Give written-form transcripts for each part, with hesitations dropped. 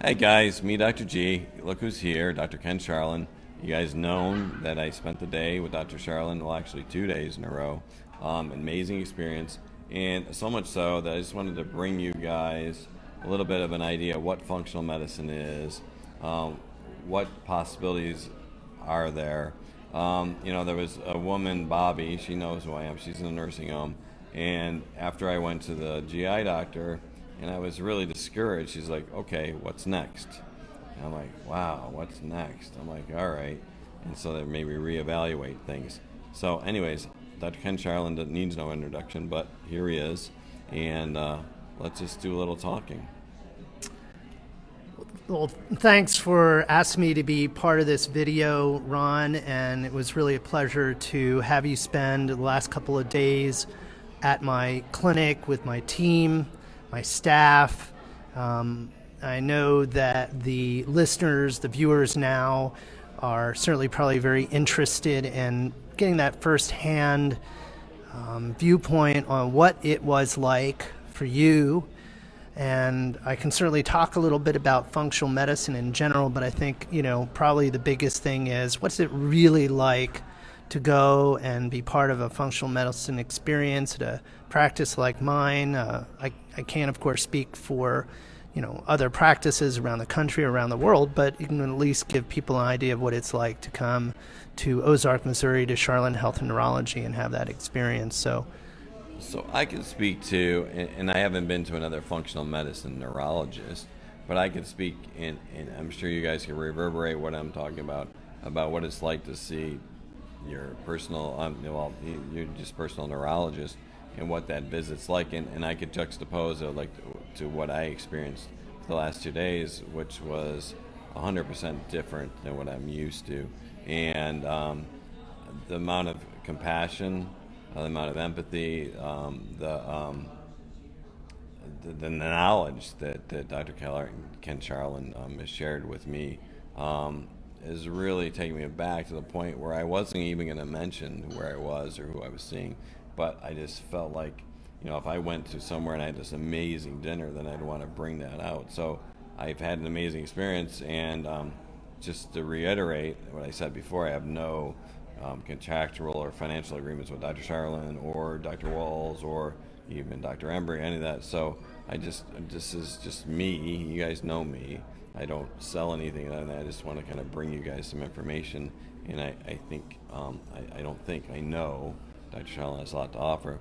Hey guys, me Dr. G. Look who's here, Dr. Ken Sharlin. You guys know that I spent the day with Dr. Sharlin, well actually 2 days in a row. Amazing experience, and so much so that I just wanted to bring you guys a little bit of an idea of what functional medicine is, what possibilities are there. There was a woman, Bobby, she knows who I am, she's in a nursing home, and after I went to the GI doctor, and I was really discouraged. She's like, okay, what's next? And I'm like, wow, what's next? I'm like, all right. And so they made me reevaluate things. So anyways, Dr. Ken Sharlin needs no introduction, but here he is. And let's just do a little talking. Well, thanks for asking me to be part of this video, Ron, and it was really a pleasure to have you spend the last couple of days at my clinic with my team, my staff. I know that the listeners, the viewers now, are certainly probably very interested in getting that firsthand viewpoint on what it was like for you. And I can certainly talk a little bit about functional medicine in general, but I think, probably the biggest thing is what's it really like to go and be part of a functional medicine experience at a practice like mine. I can't, of course, speak for other practices around the country, around the world, but you can at least give people an idea of what it's like to come to Ozark, Missouri, to Sharlin Health and Neurology and have that experience. So I can speak to, and I haven't been to another functional medicine neurologist, but I can speak, and I'm sure you guys can reverberate what I'm talking about what it's like to see your personal, you're just personal neurologist, and what that visit's like, and I could juxtapose it to what I experienced the last 2 days, which was 100% different than what I'm used to, and the amount of compassion, the amount of empathy, the knowledge that Dr. Ken Sharlin has shared with me is really taking me back to the point where I wasn't even going to mention where I was or who I was seeing, but I just felt like, if I went to somewhere and I had this amazing dinner, then I'd want to bring that out. So I've had an amazing experience, and just to reiterate what I said before, I have no contractual or financial agreements with Dr. Sharlin or Dr. Walls or even Dr. Embry, any of that. So this is just me. You guys know me. I don't sell anything, and I just want to kind of bring you guys some information. And I think, I know Dr. Sharlin has a lot to offer.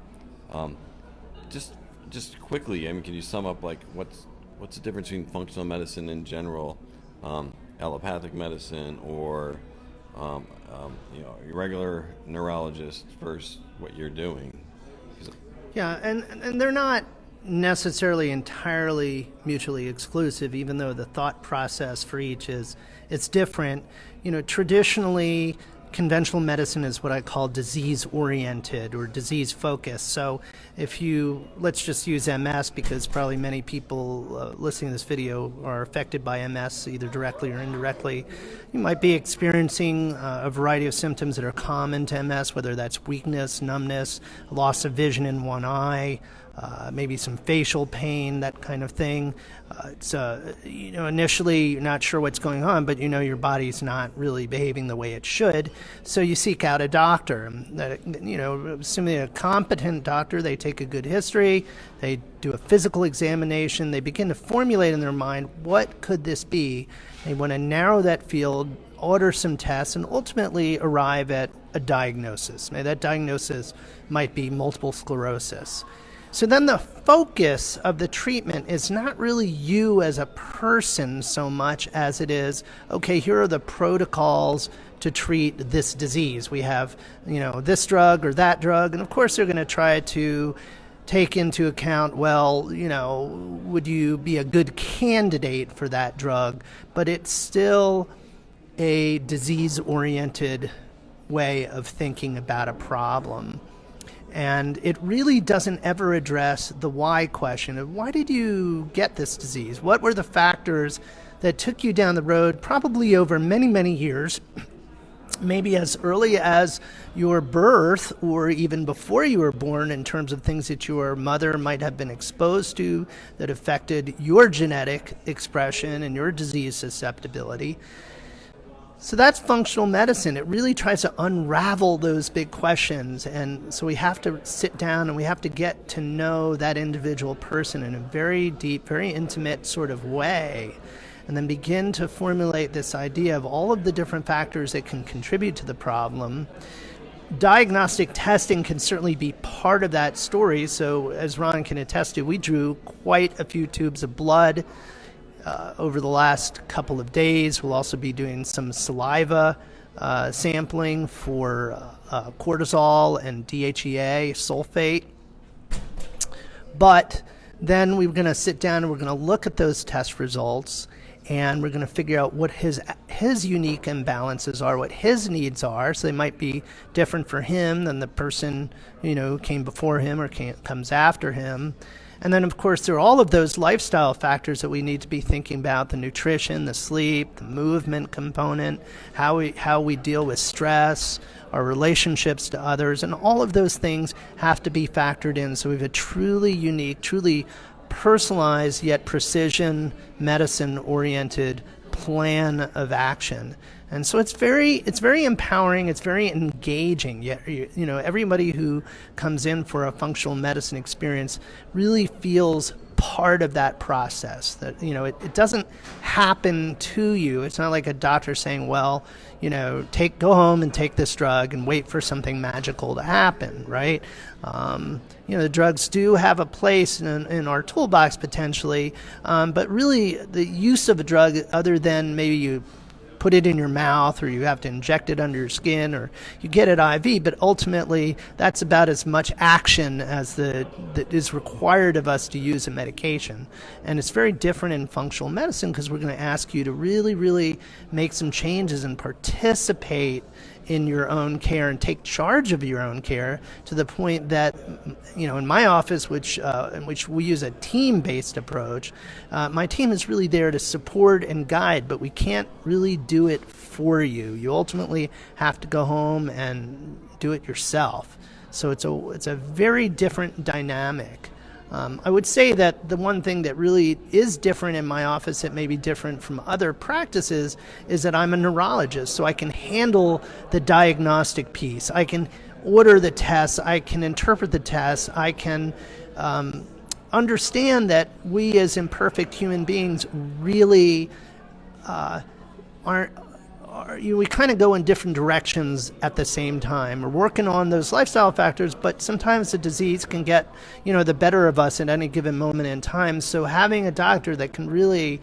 Just quickly, can you sum up what's the difference between functional medicine in general, allopathic medicine, or your regular neurologist versus what you're doing? yeah, and they're not necessarily entirely mutually exclusive, even though the thought process for each it's different. Traditionally, conventional medicine is what I call disease-oriented or disease-focused. So let's just use MS, because probably many people listening to this video are affected by MS either directly or indirectly. You might be experiencing a variety of symptoms that are common to MS, whether that's weakness, numbness, loss of vision in one eye, maybe some facial pain, that kind of thing. It's initially you're not sure what's going on, but your body's not really behaving the way it should, so you seek out a doctor. Assuming a competent doctor, they take a good history, they do a physical examination, they begin to formulate in their mind, what could this be? They want to narrow that field, order some tests, and ultimately arrive at a diagnosis. Now, that diagnosis might be multiple sclerosis. So then the focus of the treatment is not really you as a person so much as it is, okay, here are the protocols to treat this disease. We have, this drug or that drug, and of course they're going to try to take into account, would you be a good candidate for that drug? But it's still a disease-oriented way of thinking about a problem. And it really doesn't ever address the why question of why did you get this disease? What were the factors that took you down the road, probably over many, many years, maybe as early as your birth or even before you were born, in terms of things that your mother might have been exposed to that affected your genetic expression and your disease susceptibility. So that's functional medicine. It really tries to unravel those big questions. And so we have to sit down and we have to get to know that individual person in a very deep, very intimate sort of way, and then begin to formulate this idea of all of the different factors that can contribute to the problem. Diagnostic testing can certainly be part of that story. So as Ron can attest to, we drew quite a few tubes of blood over the last couple of days. We'll also be doing some saliva sampling for cortisol and DHEA sulfate. But then we're going to sit down and we're going to look at those test results, and we're going to figure out what his unique imbalances are, what his needs are. So they might be different for him than the person, who came before him or comes after him. And then, of course, there are all of those lifestyle factors that we need to be thinking about: the nutrition, the sleep, the movement component, how we deal with stress, our relationships to others, and all of those things have to be factored in. So we have a truly unique, truly personalized yet precision medicine-oriented plan of action. And so it's very empowering, it's very engaging. Yet, everybody who comes in for a functional medicine experience really feels part of that process. That, it doesn't happen to you. It's not like a doctor saying, well, go home and take this drug and wait for something magical to happen, right? The drugs do have a place in our toolbox potentially, but really the use of a drug, other than maybe you put it in your mouth or you have to inject it under your skin or you get it IV, but ultimately that's about as much action as that is required of us to use a medication. And it's very different in functional medicine because we're going to ask you to really, really make some changes and participate in your own care and take charge of your own care, to the point that, in my office, in which we use a team-based approach, my team is really there to support and guide, but we can't really do it for you. You ultimately have to go home and do it yourself. So it's a very different dynamic. I would say that the one thing that really is different in my office that may be different from other practices is that I'm a neurologist, so I can handle the diagnostic piece. I can order the tests, I can interpret the tests, I can understand that we as imperfect human beings really we kind of go in different directions at the same time. We're working on those lifestyle factors, but sometimes the disease can get, the better of us at any given moment in time. So having a doctor that can really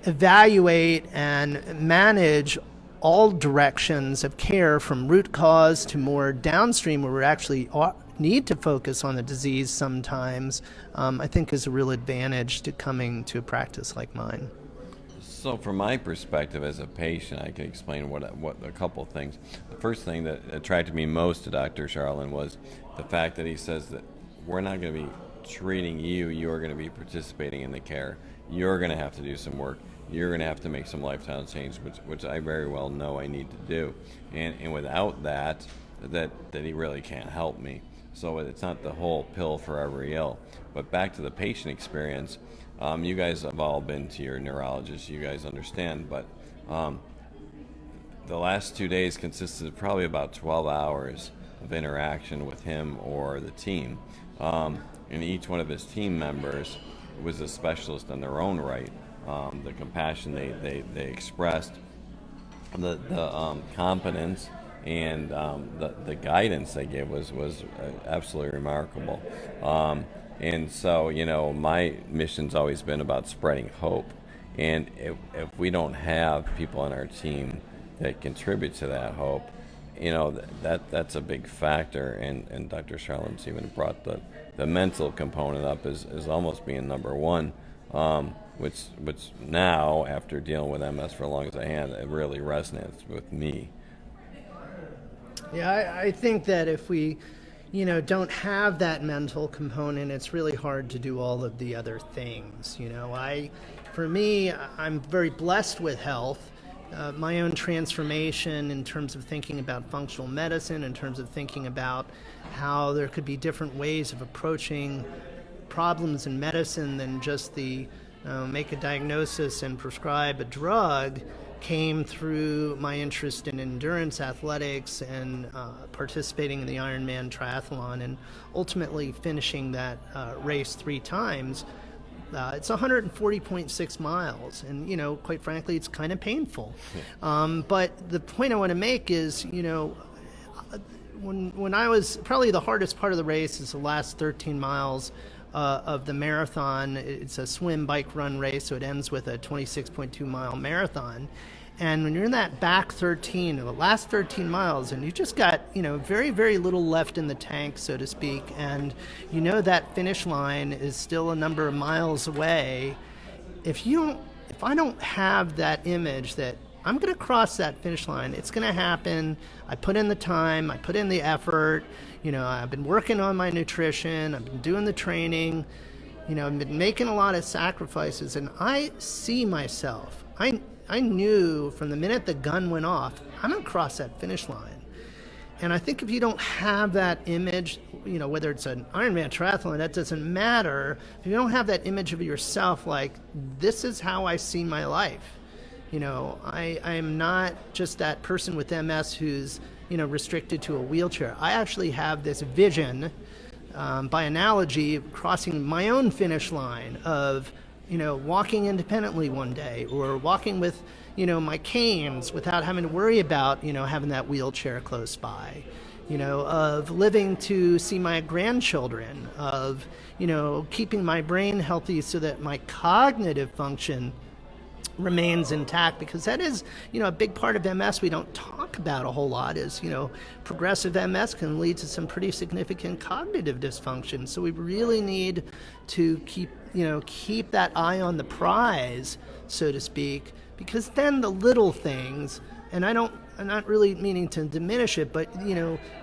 evaluate and manage all directions of care, from root cause to more downstream, where we actually need to focus on the disease sometimes, I think is a real advantage to coming to a practice like mine. So from my perspective as a patient, I can explain what a couple of things. The first thing that attracted me most to Dr. Sharlin was the fact that he says that we're not going to be treating you, you're going to be participating in the care. You're going to have to do some work. You're going to have to make some lifestyle change, which I very well know I need to do. And without that he really can't help me. So it's not the whole pill for every ill. But back to the patient experience, you guys have all been to your neurologist, you guys understand, but the last 2 days consisted of probably about 12 hours of interaction with him or the team. And each one of his team members was a specialist in their own right. The compassion they expressed, the competence, and the guidance they gave was absolutely remarkable. And so, my mission's always been about spreading hope. And if we don't have people on our team that contribute to that hope, that's a big factor. And Dr. Sharlin's even brought the mental component up as almost being number one, which now, after dealing with MS for as long as I have, it really resonates with me. Yeah, I think that if we don't have that mental component, it's really hard to do all of the other things. For me, I'm very blessed with health, my own transformation in terms of thinking about functional medicine, in terms of thinking about how there could be different ways of approaching problems in medicine than just the make a diagnosis and prescribe a drug, came through my interest in endurance athletics and participating in the Ironman triathlon and ultimately finishing that race 3 times. It's 140.6 miles, and quite frankly, it's kind of painful. But the point I want to make is, when I was, probably the hardest part of the race is the last 13 miles of the marathon. It's a swim, bike, run race, so it ends with a 26.2 mile marathon. And when you're in that back 13, the last 13 miles, and you just got, very, very little left in the tank, so to speak, and that finish line is still a number of miles away. If I don't have that image that I'm going to cross that finish line, it's going to happen. I put in the time, I put in the effort, I've been working on my nutrition, I've been doing the training, I've been making a lot of sacrifices, and I see myself. I knew from the minute the gun went off, I'm going to cross that finish line. And I think if you don't have that image, whether it's an Ironman triathlon, that doesn't matter. If you don't have that image of yourself, like, this is how I see my life. I am not just that person with MS who's, restricted to a wheelchair. I actually have this vision, by analogy, crossing my own finish line of, walking independently one day, or walking with, my canes without having to worry about, having that wheelchair close by, of living to see my grandchildren, of, keeping my brain healthy so that my cognitive function remains intact, because that is, a big part of MS we don't talk about a whole lot is, progressive MS can lead to some pretty significant cognitive dysfunction. So we really need to keep that eye on the prize, so to speak, because then the little things, and I'm not really meaning to diminish it, but,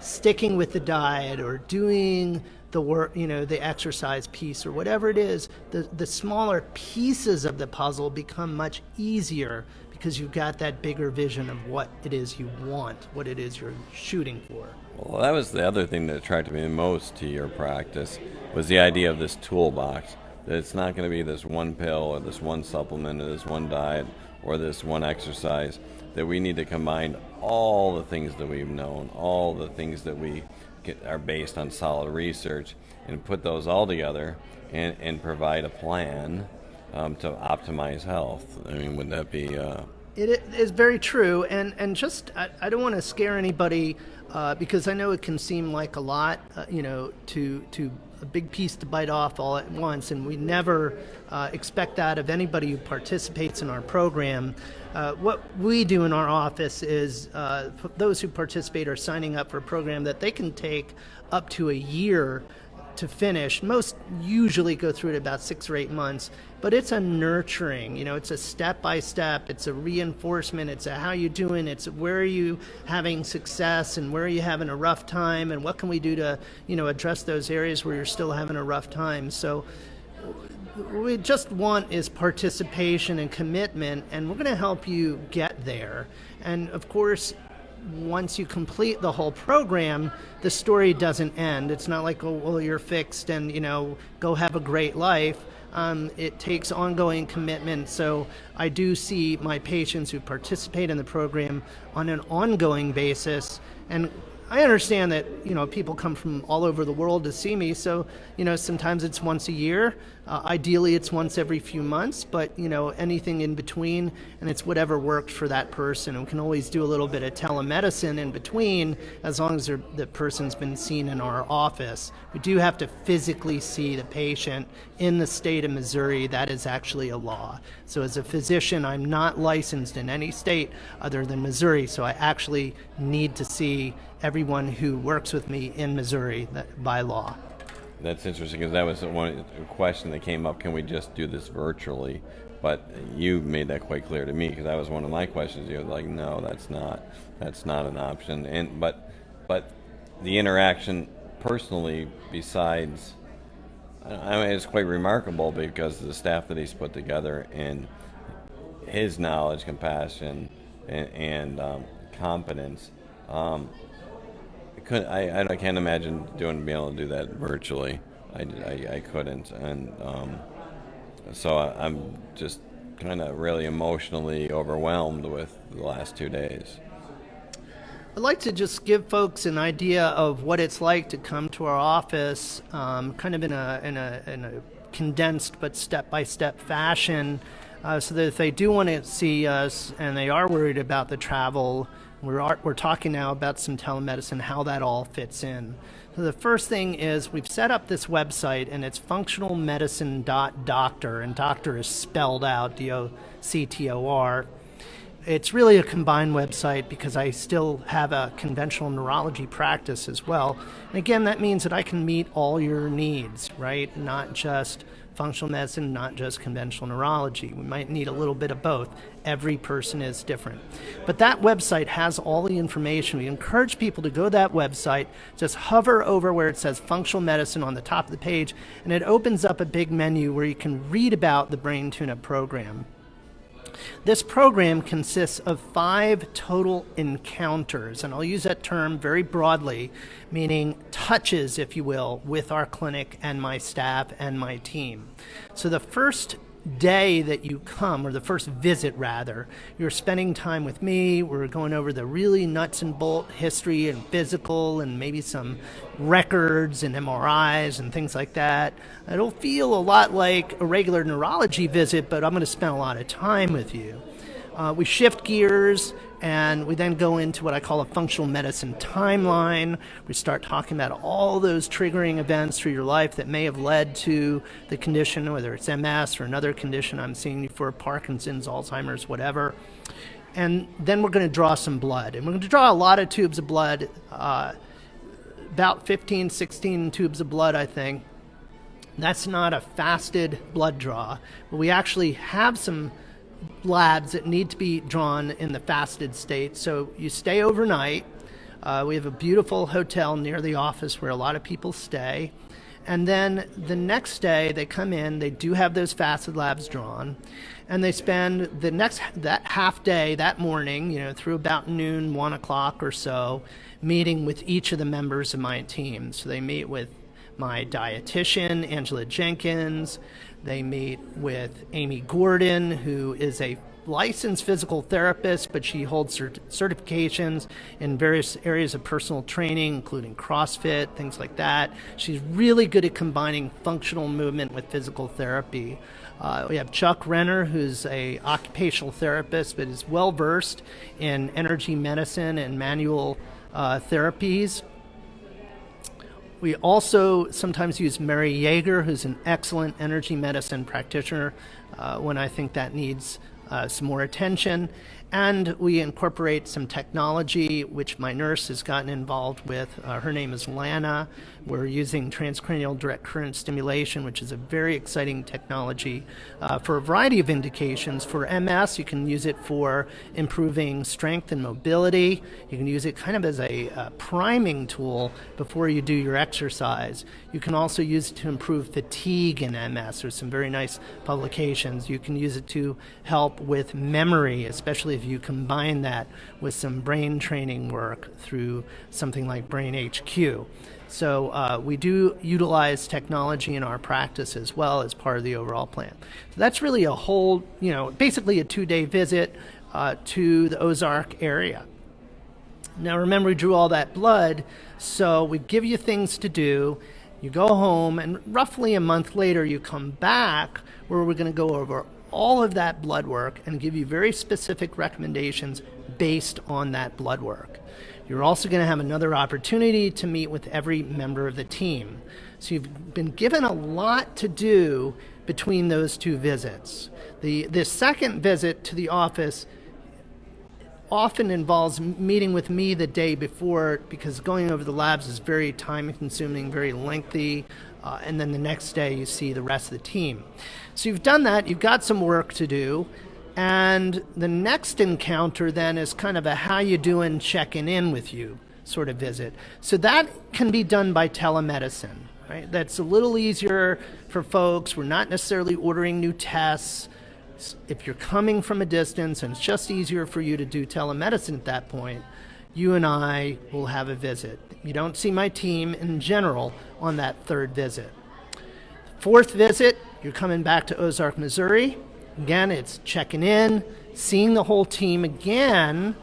sticking with the diet or doing the work, the exercise piece or whatever it is, the smaller pieces of the puzzle become much easier because you've got that bigger vision of what it is you want, what it is you're shooting for. Well, that was the other thing that attracted me most to your practice, was the idea of this toolbox, that it's not going to be this one pill or this one supplement or this one diet or this one exercise, that we need to combine all the things that we've known, all the things that we are based on solid research, and put those all together and provide a plan to optimize health. I mean, would that be... It is very true, and just, I don't want to scare anybody, because I know it can seem like a lot, to a big piece to bite off all at once, and we never expect that of anybody who participates in our program. What we do in our office is those who participate are signing up for a program that they can take up to a year to finish. Most usually go through it about 6 or 8 months, but it's a nurturing, it's a step-by-step, it's a reinforcement, it's a how you doing, it's where are you having success and where are you having a rough time, and what can we do to, address those areas where you're still having a rough time. So what we just want is participation and commitment, and we're going to help you get there. And of course, once you complete the whole program, the story doesn't end. It's not like, oh, well, you're fixed and, go have a great life. It takes ongoing commitment. So I do see my patients who participate in the program on an ongoing basis. And I understand that, people come from all over the world to see me. So, sometimes it's once a year. Ideally, it's once every few months, but, anything in between, and it's whatever worked for that person. We can always do a little bit of telemedicine in between, as long as the person's been seen in our office. We do have to physically see the patient in the state of Missouri. That is actually a law. So as a physician, I'm not licensed in any state other than Missouri, so I actually need to see everyone who works with me in Missouri by law. That's interesting, because that was one question that came up. Can we just do this virtually? But you made that quite clear to me, because that was one of my questions. You were like, no, that's not an option. But the interaction personally, besides, I mean, it's quite remarkable because of the staff that he's put together and his knowledge, compassion, and competence. I can't imagine being able to do that virtually. I couldn't, and so I'm just kind of really emotionally overwhelmed with the last 2 days. I'd like to just give folks an idea of what it's like to come to our office, kind of in a condensed but step-by-step fashion, so that if they do want to see us and they are worried about the travel, we're talking now about some telemedicine, how that all fits in. So the first thing is we've set up this website, and it's functionalmedicine.doctor, and doctor is spelled out, DOCTOR. It's really a combined website because I still have a conventional neurology practice as well. And again, that means that I can meet all your needs, right? Not just functional medicine, not just conventional neurology. We might need a little bit of both. Every person is different. But that website has all the information. We encourage people to go to that website, just hover over where it says functional medicine on the top of the page, and it opens up a big menu where you can read about the Brain Tune-Up program. This program consists of 5 total encounters, and I'll use that term very broadly, meaning touches, if you will, with our clinic and my staff and my team. So the first day that you come, or the first visit rather, you're spending time with me. We're going over the really nuts and bolt history and physical and maybe some records and MRIs and things like that. It'll feel a lot like a regular neurology visit, but I'm going to spend a lot of time with you. We shift gears, and we then go into what I call a functional medicine timeline. We start talking about all those triggering events through your life that may have led to the condition, whether it's MS or another condition I'm seeing you for, Parkinson's, Alzheimer's, whatever. And then we're going to draw some blood. And we're going to draw a lot of tubes of blood, about 15, 16 tubes of blood, I think. That's not a fasted blood draw, but we actually have some labs that need to be drawn in the fasted state. So you stay overnight. We have a beautiful hotel near the office where a lot of people stay. And then the next day they come in, they do have those fasted labs drawn, and they spend that half day, that morning, through about noon, 1 o'clock or so, meeting with each of the members of my team. So they meet with my dietitian, Angela Jenkins. They meet with Amy Gordon, who is a licensed physical therapist, but she holds certifications in various areas of personal training, including CrossFit, things like that. She's really good at combining functional movement with physical therapy. We have Chuck Renner, who's an occupational therapist, but is well-versed in energy medicine and manual therapies. We also sometimes use Mary Yeager, who's an excellent energy medicine practitioner when I think that needs some more attention. And we incorporate some technology, which my nurse has gotten involved with. Her name is Lana. We're using transcranial direct current stimulation, which is a very exciting technology for a variety of indications. For MS, you can use it for improving strength and mobility. You can use it kind of as a priming tool before you do your exercise. You can also use it to improve fatigue in MS. There's some very nice publications. You can use it to help with memory, especially if you combine that with some brain training work through something like Brain HQ. So we do utilize technology in our practice as well as part of the overall plan. So that's really a whole, basically a 2-day visit to the Ozark area. Now remember, we drew all that blood, so we give you things to do. You go home, and roughly a month later you come back where we're going to go over all of that blood work and give you very specific recommendations based on that blood work. You're also going to have another opportunity to meet with every member of the team. So you've been given a lot to do between those 2 visits. The second visit to the office often involves meeting with me the day before, because going over the labs is very time consuming, very lengthy, and then the next day you see the rest of the team. So you've done that, you've got some work to do, and the next encounter then is kind of a how you doing, checking in with you sort of visit. So that can be done by telemedicine, right? That's a little easier for folks. We're not necessarily ordering new tests. If you're coming from a distance and it's just easier for you to do telemedicine at that point, you and I will have a visit. You don't see my team in general on that third visit. Fourth visit, you're coming back to Ozark, Missouri. Again, it's checking in, seeing the whole team again,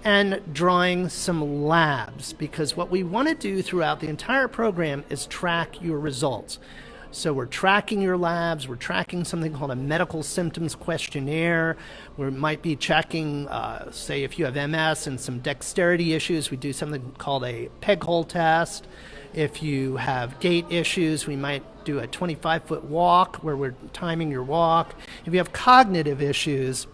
and drawing some labs, because what we want to do throughout the entire program is track your results. So we're tracking your labs, we're tracking something called a medical symptoms questionnaire. We might be checking, say if you have MS and some dexterity issues, we do something called a peg hole test. If you have gait issues, we might do a 25-foot walk where we're timing your walk. If you have cognitive issues,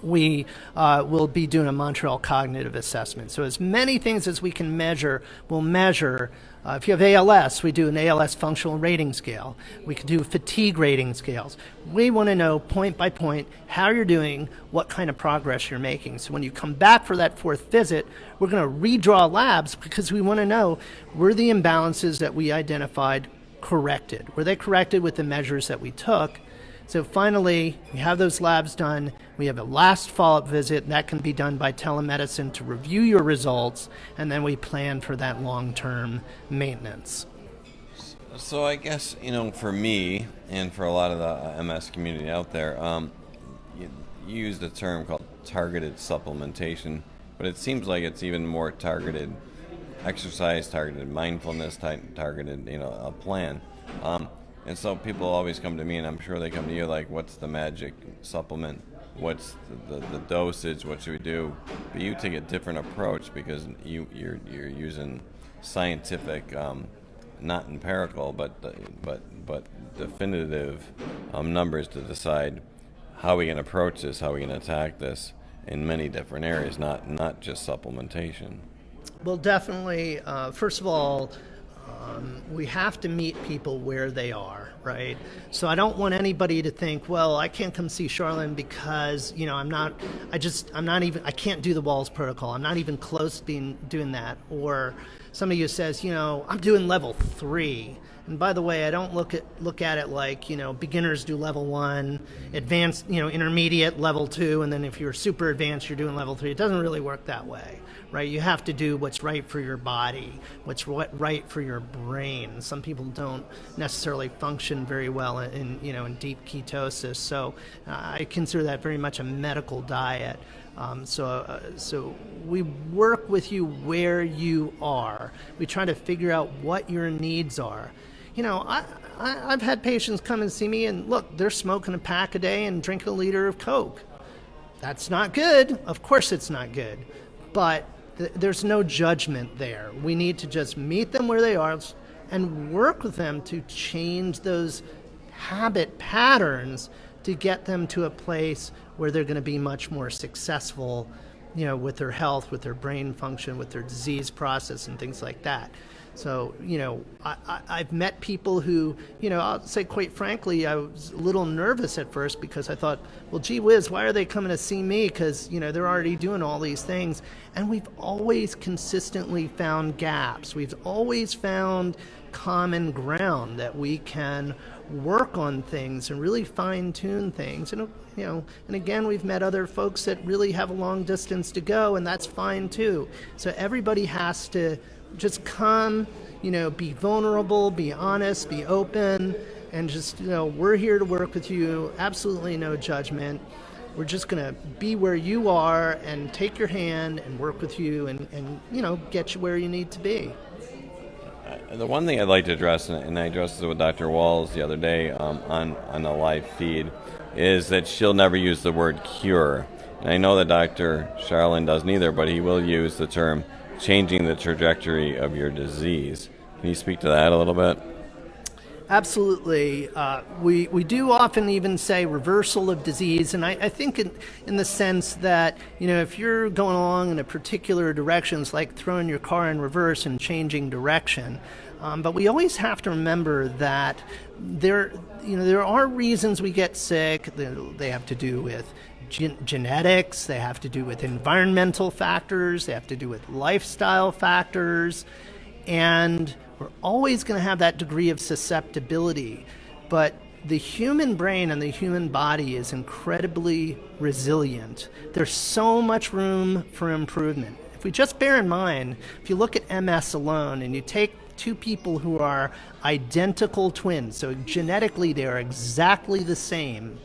we will be doing a Montreal cognitive assessment. So as many things as we can measure, we'll measure. If you have ALS, we do an ALS functional rating scale. We can do fatigue rating scales. We want to know point by point how you're doing, what kind of progress you're making. So when you come back for that fourth visit, we're going to redraw labs because we want to know, were the imbalances that we identified corrected? Were they corrected with the measures that we took? So finally, we have those labs done. We have a last follow-up visit, and that can be done by telemedicine to review your results, and then we plan for that long-term maintenance. So I guess, for me and for a lot of the MS community out there, you used a term called targeted supplementation, but it seems like it's even more targeted exercise, targeted mindfulness, targeted, a plan. And so people always come to me, and I'm sure they come to you like, what's the magic supplement? What's the dosage? What should we do? But you take a different approach because you're using scientific, not empirical, but definitive numbers to decide how we can approach this, how we can attack this in many different areas, not just supplementation. Well, definitely. First of all, we have to meet people where they are, right? So I don't want anybody to think, well, I can't come see Sharlin because, I can't do the Walls protocol. I'm not even close to doing that. Or somebody who says, I'm doing level 3. And by the way, I don't look at it like, beginners do level 1, advanced, intermediate level 2, and then if you're super advanced, you're doing level 3. It doesn't really work that way, right? You have to do what's right for your body, what's right for your brain. Some people don't necessarily function very well in deep ketosis. So I consider that very much a medical diet. So we work with you where you are. We try to figure out what your needs are. I've had patients come and see me, and look, they're smoking a pack a day and drinking a liter of Coke. That's not good. Of course it's not good. But there's no judgment there. We need to just meet them where they are and work with them to change those habit patterns to get them to a place where they're going to be much more successful, with their health, with their brain function, with their disease process and things like that. So, I've met people who, I'll say quite frankly, I was a little nervous at first because I thought, well, gee whiz, why are they coming to see me? Because, they're already doing all these things. And we've always consistently found gaps. We've always found common ground that we can work on things and really fine-tune things. And, and again, we've met other folks that really have a long distance to go, and that's fine too. So everybody has to just come, be vulnerable, be honest, be open, and just, we're here to work with you. Absolutely no judgment. We're just going to be where you are and take your hand and work with you and get you where you need to be. The one thing I'd like to address, and I addressed it with Dr. Walls the other day on a live feed, is that she'll never use the word cure. And I know that Dr. Sharlin doesn't either, but he will use the term changing the trajectory of your disease. Can you speak to that a little bit? Absolutely. We do often even say reversal of disease, and I think in the sense that, if you're going along in a particular direction, it's like throwing your car in reverse and changing direction. But we always have to remember that there are reasons we get sick. They have to do with genetics, they have to do with environmental factors, they have to do with lifestyle factors, and we're always going to have that degree of susceptibility. But the human brain and the human body is incredibly resilient. There's so much room for improvement. If we just bear in mind, if you look at MS alone and you take two people who are identical twins, so genetically they are exactly the same,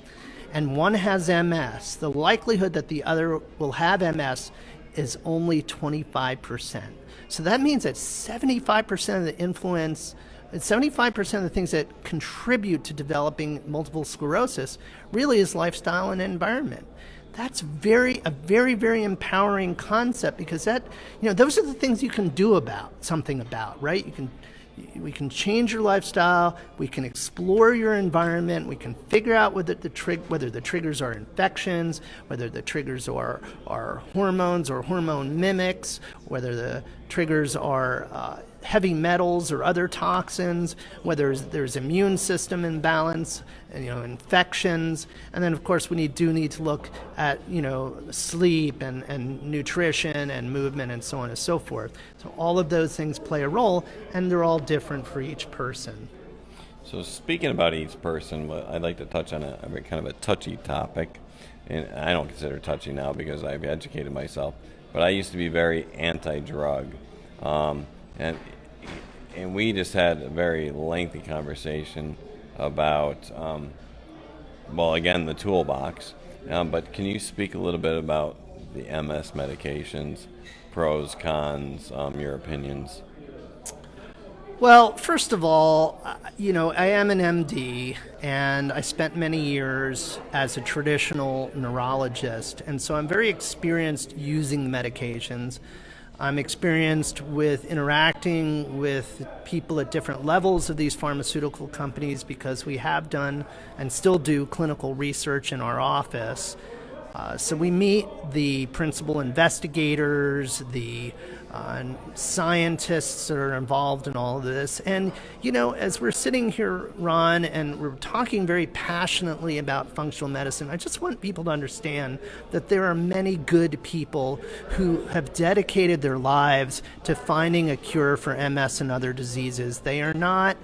and one has MS, the likelihood that the other will have MS is only 25%. So that means that 75% of the influence, 75% of the things that contribute to developing multiple sclerosis really is lifestyle and environment. That's a very, very empowering concept, because that, those are the things you can do something about, right? We can change your lifestyle, we can explore your environment, we can figure out whether the triggers are infections, whether the triggers are hormones or hormone mimics, whether the triggers are heavy metals or other toxins, whether there's immune system imbalance, and, infections, and then of course we do need to look at sleep and nutrition and movement and so on and so forth. So all of those things play a role, and they're all different for each person. So speaking about each person, I'd like to touch on a kind of a touchy topic, and I don't consider it touchy now because I've educated myself, but I used to be very anti-drug, and we just had a very lengthy conversation about, again, the toolbox. But can you speak a little bit about the MS medications, pros, cons, your opinions? Well, first of all, I am an MD, and I spent many years as a traditional neurologist, and so I'm very experienced using the medications. I'm experienced with interacting with people at different levels of these pharmaceutical companies, because we have done and still do clinical research in our office. So we meet the principal investigators, the scientists that are involved in all of this. And, as we're sitting here, Ron, and we're talking very passionately about functional medicine, I just want people to understand that there are many good people who have dedicated their lives to finding a cure for MS and other diseases. They are not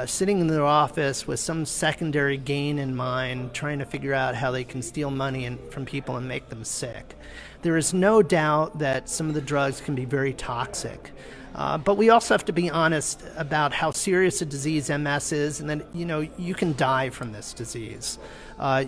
sitting in their office with some secondary gain in mind, trying to figure out how they can steal money from people and make them sick. There is no doubt that some of the drugs can be very toxic. But we also have to be honest about how serious a disease MS is, and that, you can die from this disease.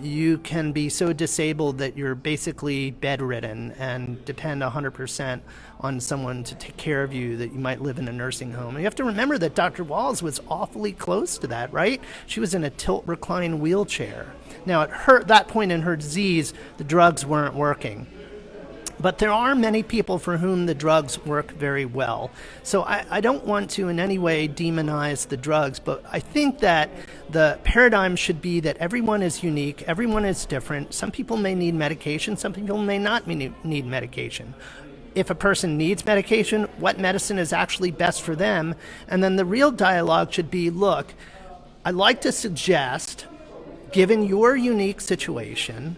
You can be so disabled that you're basically bedridden and depend 100% on someone to take care of you, that you might live in a nursing home. And you have to remember that Dr. Walls was awfully close to that, right? She was in a tilt-recline wheelchair. Now, at that point in her disease, the drugs weren't working. But there are many people for whom the drugs work very well. So I don't want to in any way demonize the drugs, but I think that the paradigm should be that everyone is unique, everyone is different. Some people may need medication, some people may not need medication. If a person needs medication, what medicine is actually best for them? And then the real dialogue should be, look, I'd like to suggest, given your unique situation,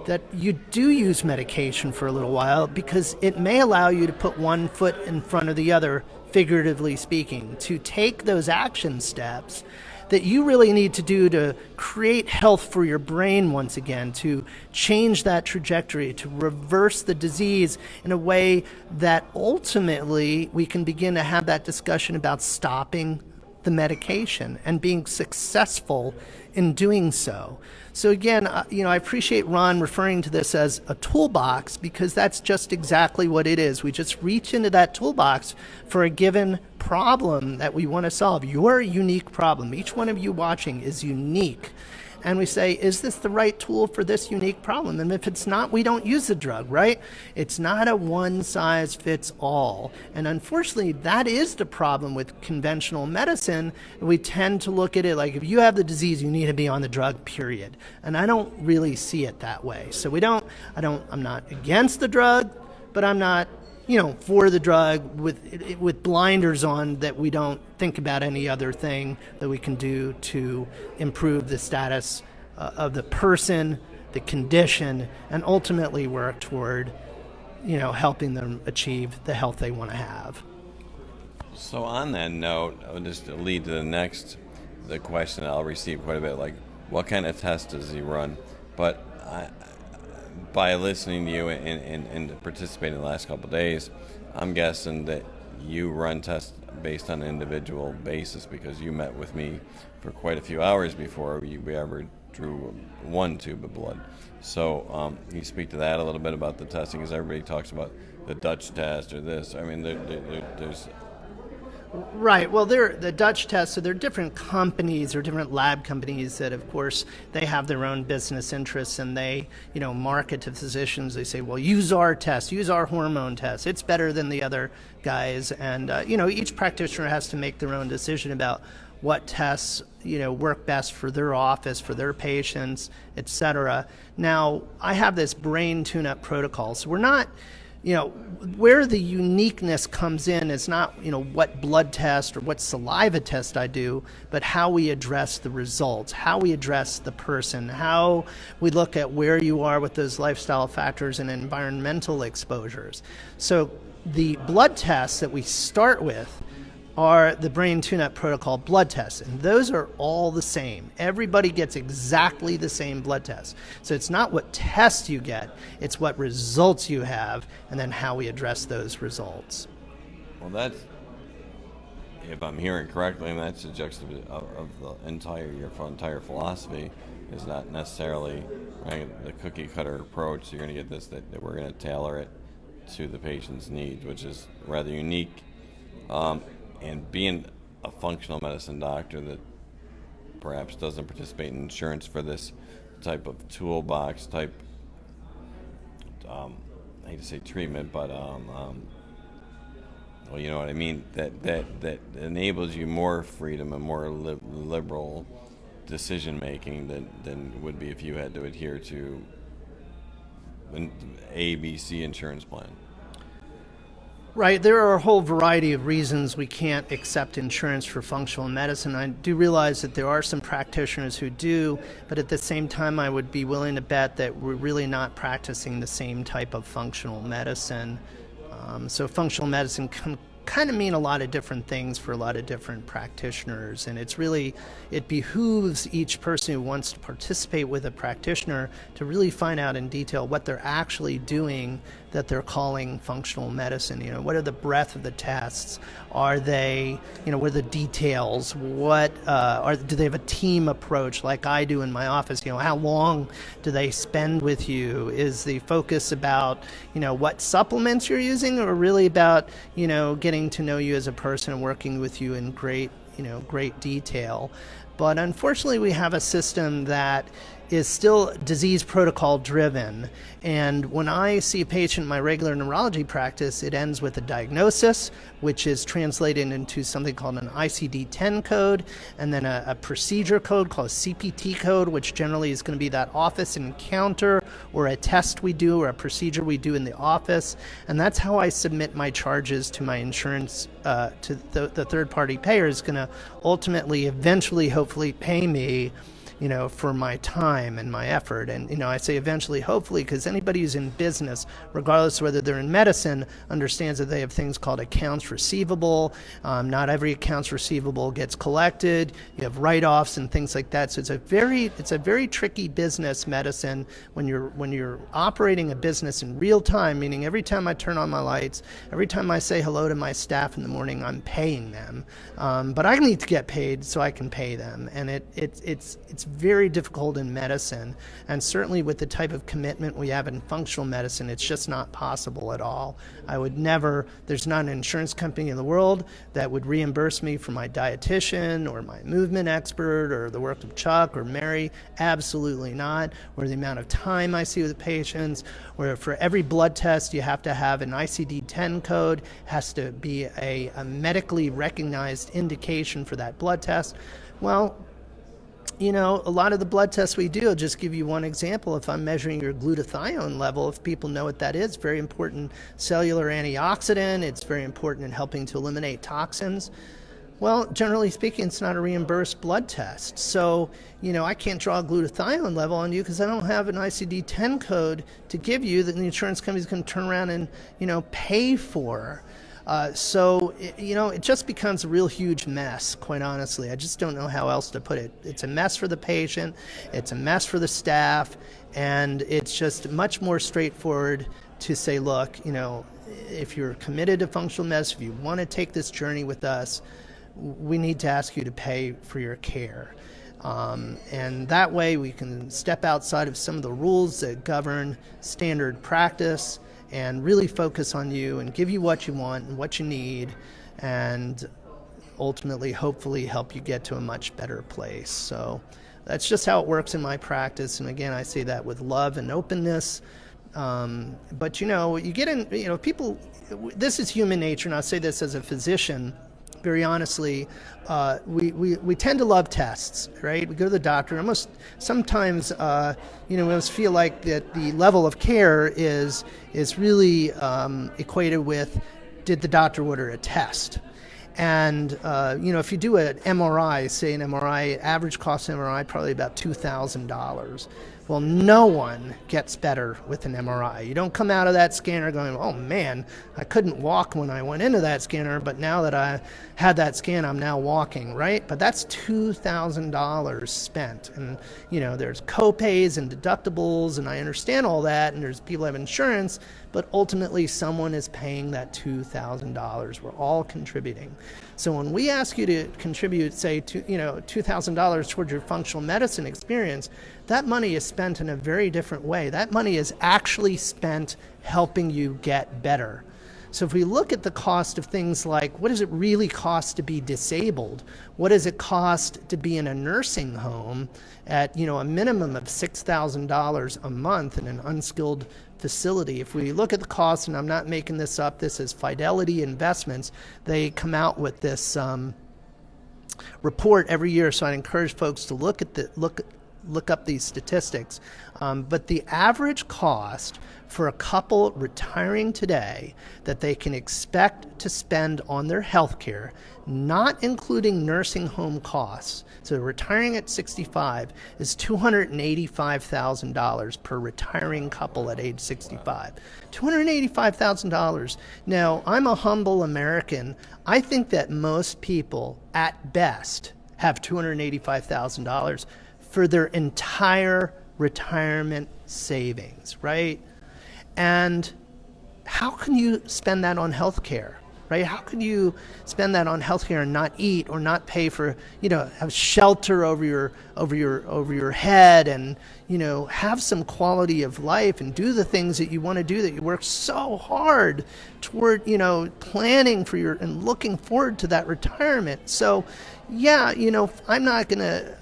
that you do use medication for a little while, because it may allow you to put one foot in front of the other, figuratively speaking, to take those action steps that you really need to do to create health for your brain once again, to change that trajectory, to reverse the disease in a way that ultimately we can begin to have that discussion about stopping the medication and being successful in doing so. So again, I appreciate Ron referring to this as a toolbox, because that's just exactly what it is. We just reach into that toolbox for a given problem that we want to solve. Your unique problem, each one of you watching is unique. And we say, is this the right tool for this unique problem? And if it's not, we don't use the drug, right? It's not a one-size-fits-all. And unfortunately, that is the problem with conventional medicine. We tend to look at it like, if you have the disease, you need to be on the drug, period. And I don't really see it that way. So I'm not against the drug, but I'm not for the drug with blinders on, that we don't think about any other thing that we can do to improve the status of the person, the condition, and ultimately work toward, helping them achieve the health they want to have. So on that note, I'll just lead to the the question I'll receive quite a bit, like, what kind of test does he run? But by listening to you and participating in the last couple of days, I'm guessing that you run tests based on an individual basis because you met with me for quite a few hours before we ever drew one tube of blood. So can you speak to that a little bit about the testing? Because everybody talks about the Dutch test or this. I mean, there's Right. Well, they're the Dutch tests, so they're different companies or different lab companies that, of course, they have their own business interests and they, market to physicians. They say, well, use our test, use our hormone test. It's better than the other guys. And, each practitioner has to make their own decision about what tests, work best for their office, for their patients, et cetera. Now, I have this brain tune-up protocol. So we're not... where the uniqueness comes in is not, what blood test or what saliva test I do, but how we address the results, how we address the person, how we look at where you are with those lifestyle factors and environmental exposures. So the blood tests that we start with are the brain tune-up protocol blood tests, and those are all the same. Everybody gets exactly the same blood test. So it's not what test you get, it's what results you have, and then how we address those results. Well, that's, if I'm hearing correctly, that's the juxtaposition of your entire philosophy is not necessarily the cookie cutter approach. So you're going to get this, that we're going to tailor it to the patient's needs, which is rather unique. And being a functional medicine doctor that perhaps doesn't participate in insurance for this type of toolbox type, I hate to say treatment, but well, you know what I mean. That enables you more freedom and more liberal decision making than would be if you had to adhere to an ABC insurance plan. Right. There are a whole variety of reasons we can't accept insurance for functional medicine. I do realize that there are some practitioners who do, but at the same time, I would be willing to bet that we're really not practicing the same type of functional medicine. So functional medicine can kind of mean a lot of different things for a lot of different practitioners, and it behooves each person who wants to participate with a practitioner to really find out in detail what they're actually doing that they're calling functional medicine. What are the breadth of the tests? Are they, what are the details? Do they have a team approach like I do in my office? How long do they spend with you? Is the focus about, what supplements you're using, or really about, getting to know you as a person and working with you in great detail? But unfortunately, we have a system that is still disease protocol driven. And when I see a patient in my regular neurology practice, it ends with a diagnosis, which is translated into something called an ICD-10 code, and then a procedure code called a CPT code, which generally is going to be that office encounter or a test we do or a procedure we do in the office. And that's how I submit my charges to my insurance, to the third-party payer is going to ultimately, eventually, hopefully pay me for my time and my effort. And, I say eventually, hopefully, because anybody who's in business, regardless of whether they're in medicine, understands that they have things called accounts receivable. Not every accounts receivable gets collected. You have write-offs and things like that. So it's a very tricky business, medicine, when you're operating a business in real time, meaning every time I turn on my lights, every time I say hello to my staff in the morning, I'm paying them. But I need to get paid so I can pay them. And it's very difficult in medicine, and certainly with the type of commitment we have in functional medicine, it's just not possible at all. There's not an insurance company in the world that would reimburse me for my dietitian or my movement expert or the work of Chuck or Mary. Absolutely not. Or the amount of time I see with patients, where for every blood test you have to have an ICD-10 code, has to be a medically recognized indication for that blood test. Well, a lot of the blood tests we do, I'll just give you one example. If I'm measuring your glutathione level, if people know what that is, very important cellular antioxidant. It's very important in helping to eliminate toxins. Well, generally speaking, it's not a reimbursed blood test. So, I can't draw a glutathione level on you because I don't have an ICD-10 code to give you that the insurance company's going to turn around and, pay for. It just becomes a real huge mess, quite honestly. I just don't know how else to put it. It's a mess for the patient, it's a mess for the staff, and it's just much more straightforward to say, look, if you're committed to functional medicine, if you want to take this journey with us, we need to ask you to pay for your care. And that way we can step outside of some of the rules that govern standard practice and really focus on you and give you what you want and what you need, and ultimately, hopefully, help you get to a much better place. So that's just how it works in my practice. And again, I say that with love and openness. But you get in, people, this is human nature, and I say this as a physician, very honestly. We tend to love tests, right? We go to the doctor, almost sometimes, we almost feel like that the level of care is really equated with, did the doctor order a test? And, if you do an MRI, say an MRI, average cost of MRI, probably about $2,000. Well, no one gets better with an MRI. You don't come out of that scanner going, oh man, I couldn't walk when I went into that scanner, but now that I had that scan, I'm now walking, right? But that's $2,000 spent. And, there's copays and deductibles, and I understand all that, and there's people have insurance, but ultimately someone is paying that $2,000. We're all contributing. So when we ask you to contribute, say, $2,000 towards your functional medicine experience, that money is spent in a very different way. That money is actually spent helping you get better. So if we look at the cost of things like, what does it really cost to be disabled? What does it cost to be in a nursing home at, a minimum of $6,000 a month in an unskilled facility? If we look at the cost, and I'm not making this up, this is Fidelity Investments. They come out with this report every year, so I encourage folks to look up these statistics. But the average cost for a couple retiring today that they can expect to spend on their health care, not including nursing home costs, so retiring at 65, is $285,000 per retiring couple at age 65. $285,000. Now, I'm a humble American. I think that most people, at best, have $285,000 for their entire retirement savings, right? And how can you spend that on health care, right? How can you spend that on health care and not eat or not pay for, have shelter over your head, and, have some quality of life and do the things that you want to do, that you work so hard toward, planning for and looking forward to that retirement. So, yeah, I'm not going to,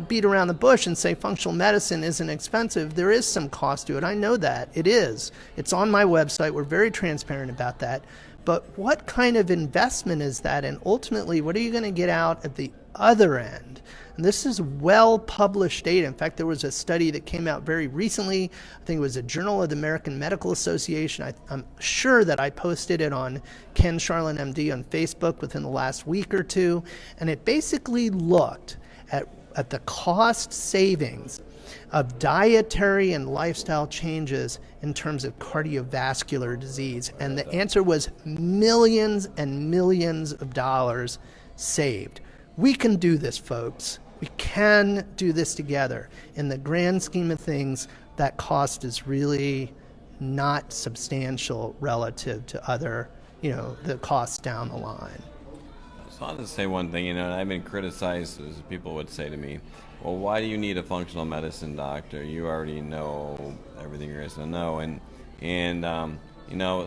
beat around the bush and say functional medicine isn't expensive. There is some cost to it. I know that. It is. It's on my website. We're very transparent about that. But what kind of investment is that? And ultimately, what are you going to get out at the other end? And this is well-published data. In fact, there was a study that came out very recently. I think it was a Journal of the American Medical Association. I'm sure that I posted it on Ken Sharlin, MD, on Facebook within the last week or two. And it basically looked at the cost savings of dietary and lifestyle changes in terms of cardiovascular disease. And the answer was millions and millions of dollars saved. We can do this, folks. We can do this together. In the grand scheme of things, that cost is really not substantial relative to other, the costs down the line. So I'll just say one thing, and I've been criticized, as people would say to me, well, why do you need a functional medicine doctor? You already know everything there is to know.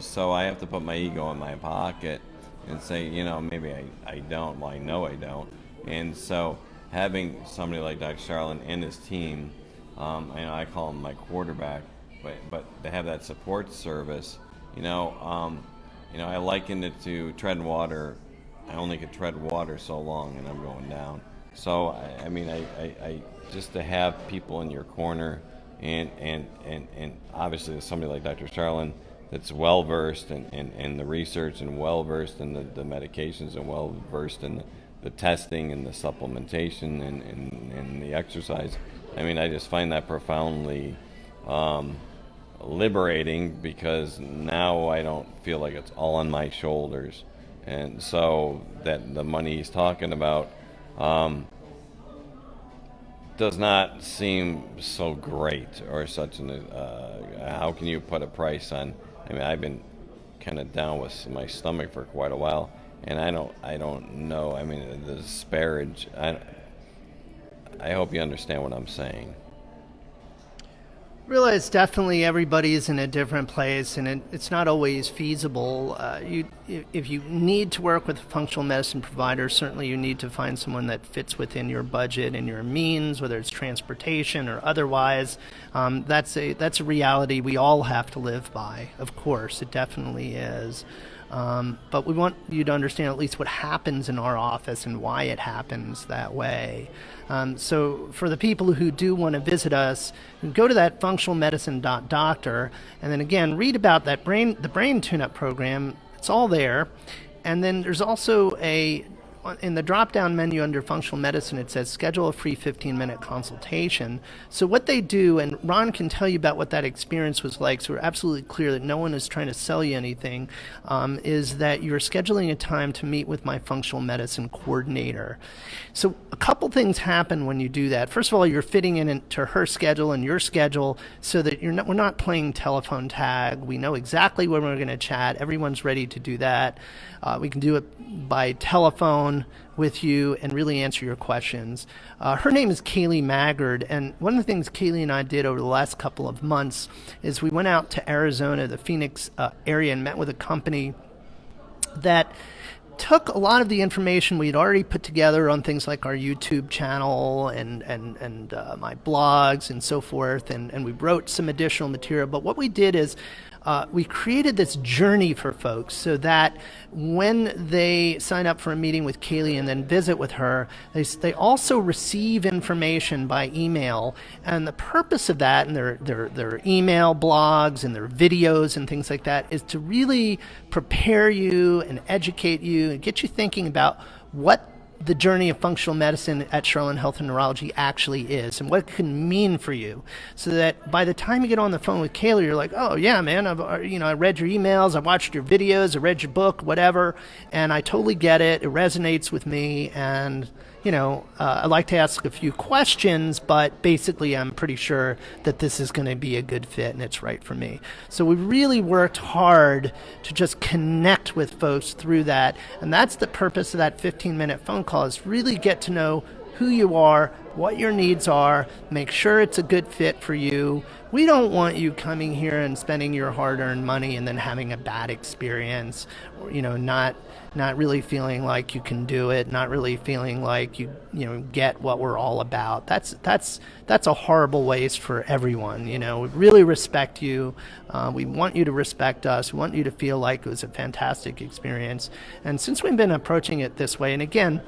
So I have to put my ego in my pocket and say, maybe I don't. Well, I know I don't. And so having somebody like Dr. Sharlin and his team, I call him my quarterback, but to have that support service, I likened it to treading water. I only could tread water so long, and I'm going down. So I just to have people in your corner, and obviously there's somebody like Dr. Sharlin that's well versed in the research, and well versed in the medications, and well versed in the testing and the supplementation and the exercise. I just find that profoundly liberating because now I don't feel like it's all on my shoulders. And so that the money he's talking about does not seem so great or such an how can you put a price on? I mean, I've been kind of down with my stomach for quite a while, and I don't know. I mean, the disparage. I hope you understand what I'm saying. Realize definitely everybody is in a different place, and it's not always feasible. If you need to work with a functional medicine provider, certainly you need to find someone that fits within your budget and your means, whether it's transportation or otherwise. That's a reality we all have to live by. Of course, it definitely is. But we want you to understand at least what happens in our office and why it happens that way. So for the people who do want to visit us, go to that functionalmedicine.doctor, and then again, read about the brain tune-up program. It's all there. And then there's also in the drop-down menu under functional medicine, it says schedule a free 15-minute consultation. So what they do, and Ron can tell you about what that experience was like, so we're absolutely clear that no one is trying to sell you anything, is that you're scheduling a time to meet with my functional medicine coordinator. So a couple things happen when you do that. First of all, you're fitting into her schedule and your schedule so that we're not playing telephone tag. We know exactly when we're going to chat. Everyone's ready to do that. We can do it by telephone with you and really answer your questions. Her name is Kaylee Maggard, and one of the things Kaylee and I did over the last couple of months is we went out to Arizona, the Phoenix area, and met with a company that took a lot of the information we had already put together on things like our YouTube channel and my blogs and so forth, and we wrote some additional material. But what we did is we created this journey for folks so that when they sign up for a meeting with Kaylee and then visit with her, they also receive information by email. And the purpose of that and their email blogs and their videos and things like that is to really prepare you and educate you and get you thinking about what the journey of functional medicine at Sharlin Health and Neurology actually is and what it can mean for you, so that by the time you get on the phone with Kaylee, you're like, oh yeah, man, I read your emails, I watched your videos, I read your book, whatever, and I totally get it. It resonates with me, and I like to ask a few questions, but basically I'm pretty sure that this is going to be a good fit and it's right for me. So we really worked hard to just connect with folks through that. And that's the purpose of that 15-minute phone call, is really get to know who you are, what your needs are, make sure it's a good fit for you. We don't want you coming here and spending your hard-earned money and then having a bad experience, or, not really feeling like you can do it, not really feeling like you get what we're all about. That's a horrible waste for everyone. We really respect you. We want you to respect us. We want you to feel like it was a fantastic experience. And since we've been approaching it this way, and again,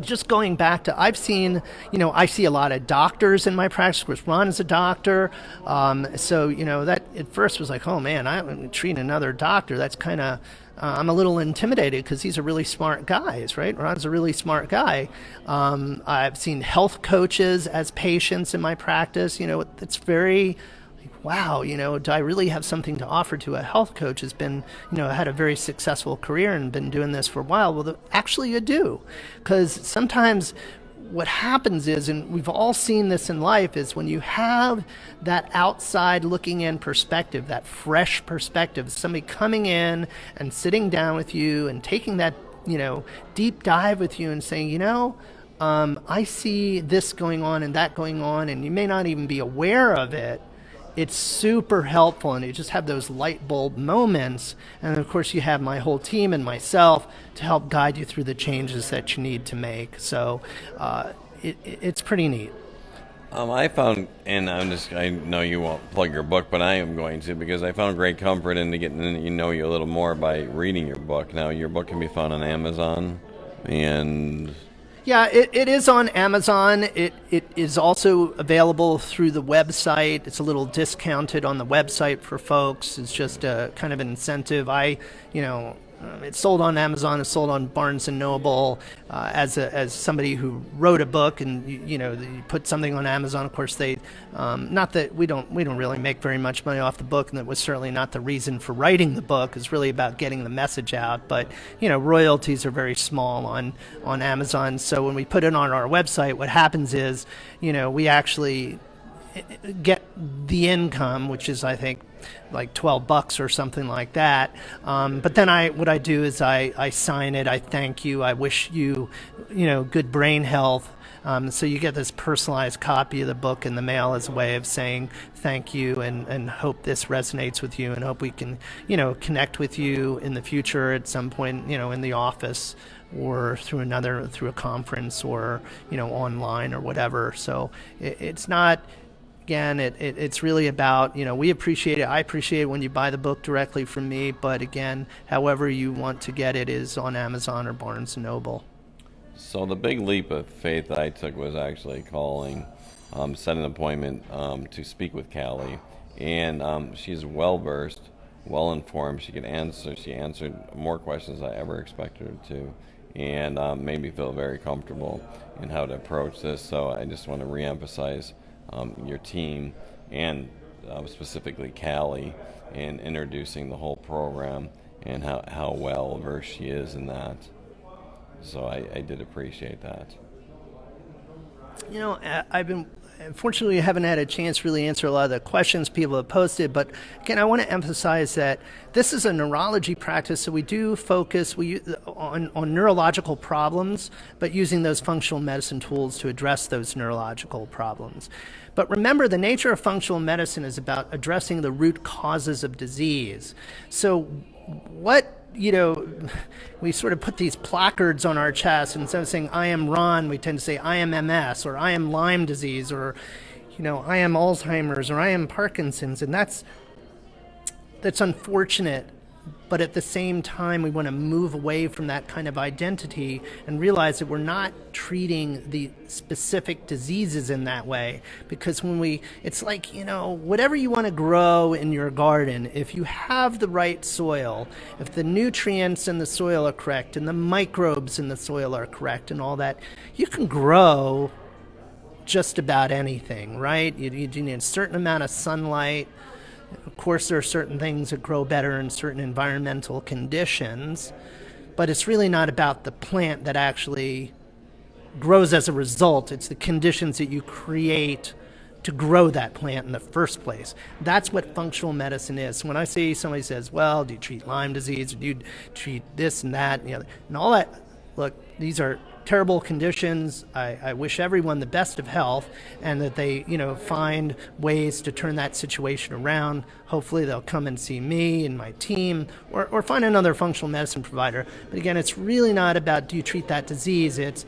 just going back to, I see a lot of doctors in my practice. Of course, Ron is a doctor. So, that at first was like, oh man, I'm treating another doctor. That's kind of, I'm a little intimidated because he's a really smart guy, right? Ron's a really smart guy. I've seen health coaches as patients in my practice. It's very, wow, do I really have something to offer to a health coach who's been, had a very successful career and been doing this for a while? Well, actually you do. Because sometimes what happens is, and we've all seen this in life, is when you have that outside looking in perspective, that fresh perspective, somebody coming in and sitting down with you and taking that, deep dive with you and saying, I see this going on and that going on, and you may not even be aware of it. It's super helpful, and you just have those light bulb moments. And of course, you have my whole team and myself to help guide you through the changes that you need to make. So it's pretty neat. I found, and I know you won't plug your book, but I am going to, because I found great comfort in getting to know you a little more by reading your book. Now, your book can be found on Amazon, and yeah, it is on Amazon. It is also available through the website. It's a little discounted on the website for folks. It's just a kind of an incentive. It's sold on Amazon. It's sold on Barnes and Noble. As somebody who wrote a book, and you put something on Amazon, of course they, not that we don't really make very much money off the book, and that was certainly not the reason for writing the book. It's really about getting the message out. But royalties are very small on Amazon. So when we put it on our website, what happens is we actually get the income, which is I think like $12 or something like that. But then what I do is I sign it. I thank you. I wish you, good brain health. So you get this personalized copy of the book in the mail as a way of saying thank you and hope this resonates with you, and hope we can, connect with you in the future at some point, in the office or through a conference or, online or whatever. So it's not. Again, it's really about, we appreciate it. I appreciate it when you buy the book directly from me. But again, however you want to get it is on Amazon or Barnes & Noble. So the big leap of faith that I took was actually calling, set an appointment to speak with Callie. And she's well-versed, well-informed. She answered more questions than I ever expected her to, and made me feel very comfortable in how to approach this. So I just want to reemphasize your team and specifically Callie in introducing the whole program and how well versed she is in that. So I did appreciate that. Unfortunately, I haven't had a chance to really answer a lot of the questions people have posted, but again, I want to emphasize that this is a neurology practice, so we do focus on neurological problems, but using those functional medicine tools to address those neurological problems. But remember, the nature of functional medicine is about addressing the root causes of disease. So we sort of put these placards on our chest, and instead of saying, I am Ron, we tend to say, I am MS, or I am Lyme disease, or, I am Alzheimer's, or I am Parkinson's. And that's unfortunate. But at the same time, we want to move away from that kind of identity and realize that we're not treating the specific diseases in that way. Because it's like, whatever you want to grow in your garden, if you have the right soil, if the nutrients in the soil are correct and the microbes in the soil are correct and all that, you can grow just about anything, right? You need a certain amount of sunlight. Of course, there are certain things that grow better in certain environmental conditions, but it's really not about the plant that actually grows as a result. It's the conditions that you create to grow that plant in the first place. That's what functional medicine is. When I see somebody says, well, do you treat Lyme disease, or do you treat this and that, and all that, look, these are terrible conditions. I wish everyone the best of health, and that they, find ways to turn that situation around. Hopefully they'll come and see me and my team, or find another functional medicine provider. But again, it's really not about do you treat that disease. It's,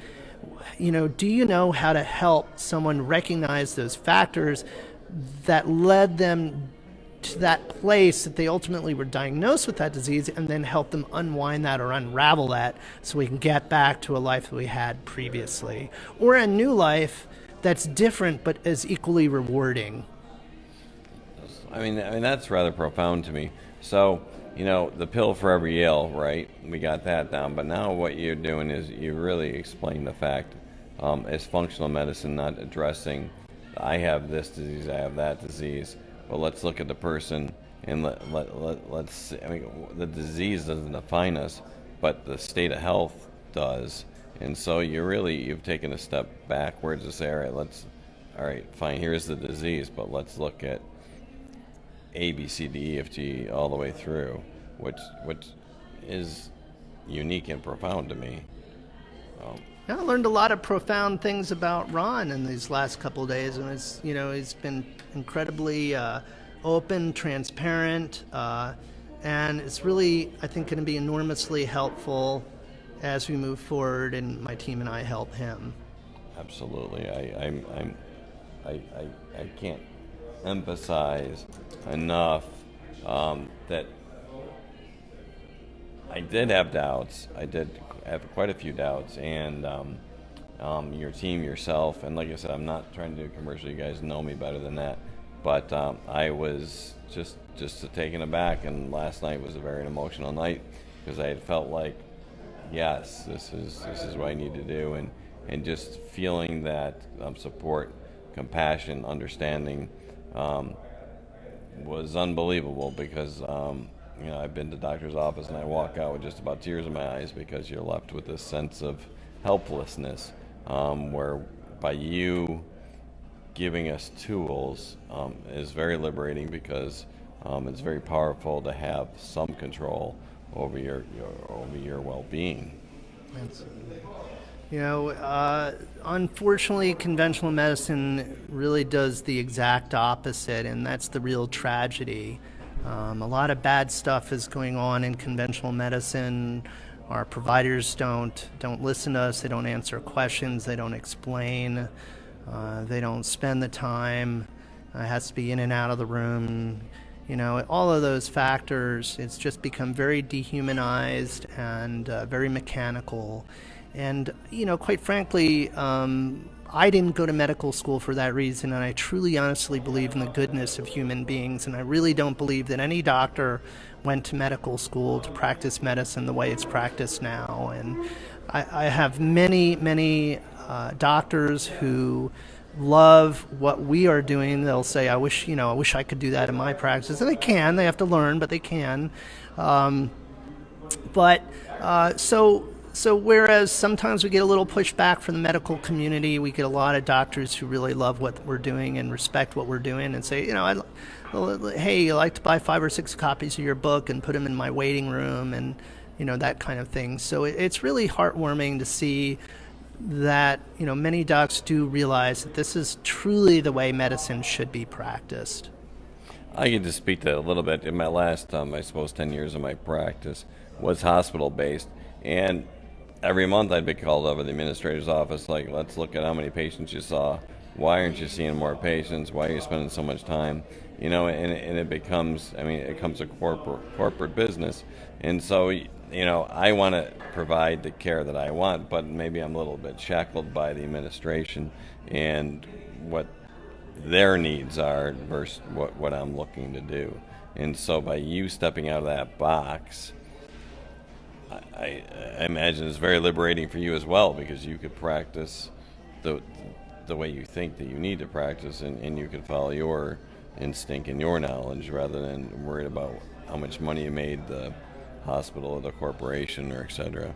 do you know how to help someone recognize those factors that led them to that place that they ultimately were diagnosed with that disease, and then help them unwind that or unravel that so we can get back to a life that we had previously, or a new life that's different but is equally rewarding. I mean that's rather profound to me. So, the pill for every ill, right? We got that down. But now what you're doing is you really explain the fact as functional medicine not addressing, I have this disease, I have that disease. Well, let's look at the person, and let's see. I mean, the disease doesn't define us, but the state of health does. And so you've taken a step backwards to say, all right, fine, here's the disease, but let's look at A, B, C, D, E, F, G all the way through, which is unique and profound to me. I learned a lot of profound things about Ron in these last couple of days, and he's been incredibly open, transparent, and it's really, I think, going to be enormously helpful as we move forward, and my team and I help him. Absolutely, I can't emphasize enough that I did have doubts. I did have quite a few doubts, and your team, yourself, and like I said, I'm not trying to do a commercial. You guys know me better than that, but I was just taken aback, and last night was a very emotional night because I had felt like, yes, this is what I need to do, and just feeling that support, compassion, understanding was unbelievable, because I've been to the doctor's office and I walk out with just about tears in my eyes, because you're left with this sense of helplessness, where by you giving us tools is very liberating, because it's very powerful to have some control over your well-being. Unfortunately, conventional medicine really does the exact opposite, and that's the real tragedy. A lot of bad stuff is going on in conventional medicine. Our providers don't listen to us. They don't answer questions. They don't explain. They don't spend the time. It has to be in and out of the room. All of those factors, it's just become very dehumanized and very mechanical. And, quite frankly, I didn't go to medical school for that reason, and I truly, honestly believe in the goodness of human beings, and I really don't believe that any doctor went to medical school to practice medicine the way it's practiced now. And I have many doctors who love what we are doing. They'll say, I wish I could do that in my practice. And they have to learn, but they can. So whereas sometimes we get a little pushback from the medical community, we get a lot of doctors who really love what we're doing and respect what we're doing and say, hey, I'd like to buy 5 or 6 copies of your book and put them in my waiting room, and that kind of thing. So it's really heartwarming to see that many docs do realize that this is truly the way medicine should be practiced. I get to speak to that a little bit. In my last, I suppose, 10 years of my practice was hospital-based, and every month I'd be called over to the administrator's office, like, let's look at how many patients you saw. Why aren't you seeing more patients? Why are you spending so much time? And it becomes, it becomes a corporate business. And so, I want to provide the care that I want, but maybe I'm a little bit shackled by the administration and what their needs are versus what I'm looking to do. And so by you stepping out of that box, I imagine it's very liberating for you as well, because you could practice the way you think that you need to practice, and you could follow your instinct and your knowledge rather than worried about how much money you made the hospital or the corporation or et cetera.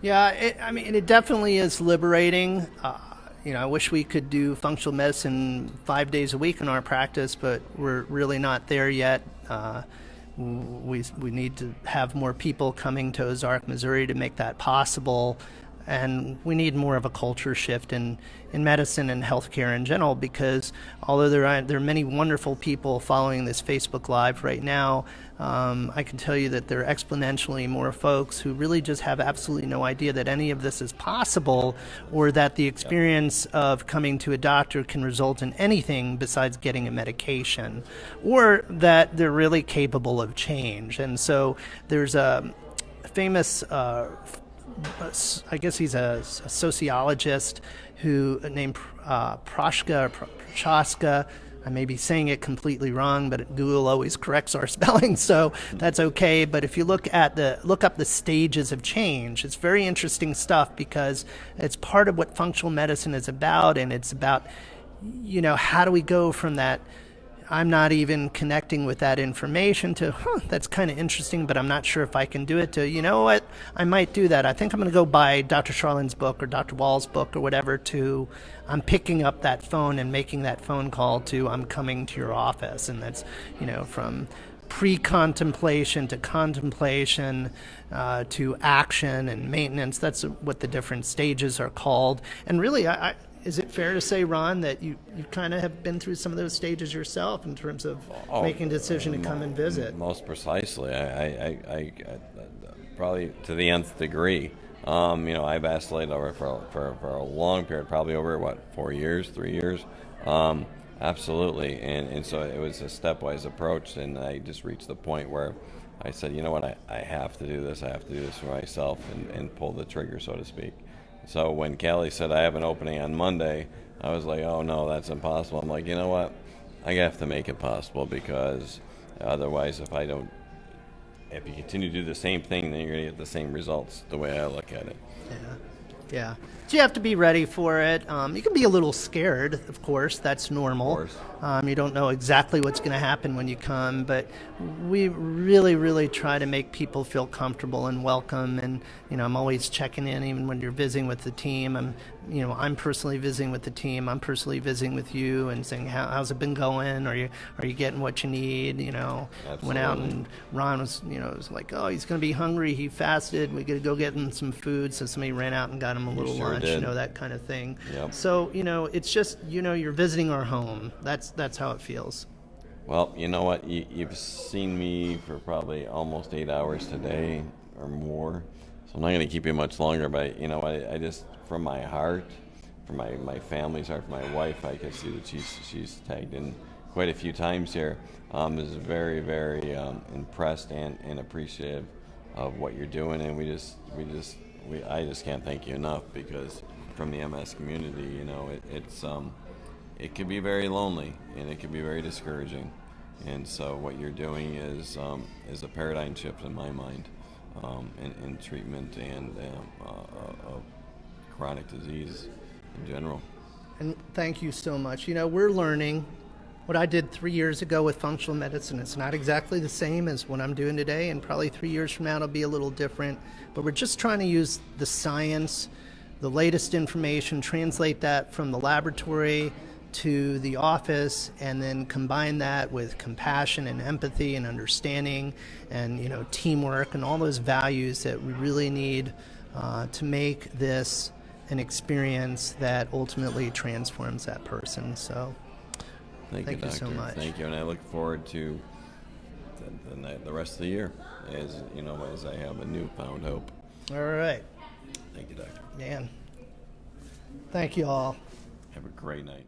Yeah, it definitely is liberating. I wish we could do functional medicine 5 days a week in our practice, but we're really not there yet. We need to have more people coming to Ozark, Missouri to make that possible. And we need more of a culture shift in medicine and healthcare in general, because although there are many wonderful people following this Facebook Live right now, I can tell you that there are exponentially more folks who really just have absolutely no idea that any of this is possible, or that the experience of coming to a doctor can result in anything besides getting a medication, or that they're really capable of change. And so there's a famous I guess he's a sociologist who named Prochaska. I may be saying it completely wrong, but Google always corrects our spelling, so that's okay. But if you look up the stages of change, it's very interesting stuff, because it's part of what functional medicine is about, and it's about, how do we go from that I'm not even connecting with that information to, that's kind of interesting, but I'm not sure if I can do it, to, you know what, I might do that. I think I'm going to go buy Dr. Sharlin's book or Dr. Wall's book or whatever, to I'm picking up that phone and making that phone call to I'm coming to your office. And that's, from pre-contemplation to contemplation to action and maintenance. That's what the different stages are called. And really, is it fair to say, Ron, that you kind of have been through some of those stages yourself in terms of making a decision to come and visit? Most precisely. I probably to the nth degree. I vacillated over for a long period, probably over 4 years, 3 years. Absolutely. And so it was a stepwise approach, and I just reached the point where I said, you know what, I have to do this. I have to do this for myself and pull the trigger, so to speak. So when Callie said I have an opening on Monday, I was like, oh no, that's impossible. I'm like, you know what? I have to make it possible, because otherwise, if I don't if you continue to do the same thing, then you're going to get the same results, the way I look at it. Yeah. Yeah. So you have to be ready for it. You can be a little scared, of course. That's normal. Of course. You don't know exactly what's going to happen when you come, but we really, really try to make people feel comfortable and welcome. And I'm always checking in, even when you're visiting with the team. I'm personally visiting with the team. I'm personally visiting with you and saying, how's it been going? Are you getting what you need? Went out and Ron was like, oh, he's going to be hungry. He fasted. We got to go get him some food. So somebody ran out and got him a little sure lunch, did. that kind of thing. Yep. So, it's just, you're visiting our home. That's how it feels. Well, you know what? You've seen me for probably almost 8 hours today or more. So I'm not going to keep you much longer, but I just, from my heart, from my family's heart, from my wife, I can see that she's tagged in quite a few times here. Is very, very impressed and appreciative of what you're doing, and I just can't thank you enough, because from the MS community, it can be very lonely and it can be very discouraging, and so what you're doing is a paradigm shift in my mind, in treatment and of chronic disease in general. And thank you so much. We're learning. What I did 3 years ago with functional medicine, it's not exactly the same as what I'm doing today, and probably 3 years from now it'll be a little different. But we're just trying to use the science, the latest information, translate that from the laboratory to the office, and then combine that with compassion and empathy and understanding and teamwork and all those values that we really need to make this an experience that ultimately transforms that person. So Thank you, Doctor. So much. Thank you, and I look forward to the rest of the year as I have a newfound hope. All right. Thank you, Doctor. Dan. Thank you all. Have a great night.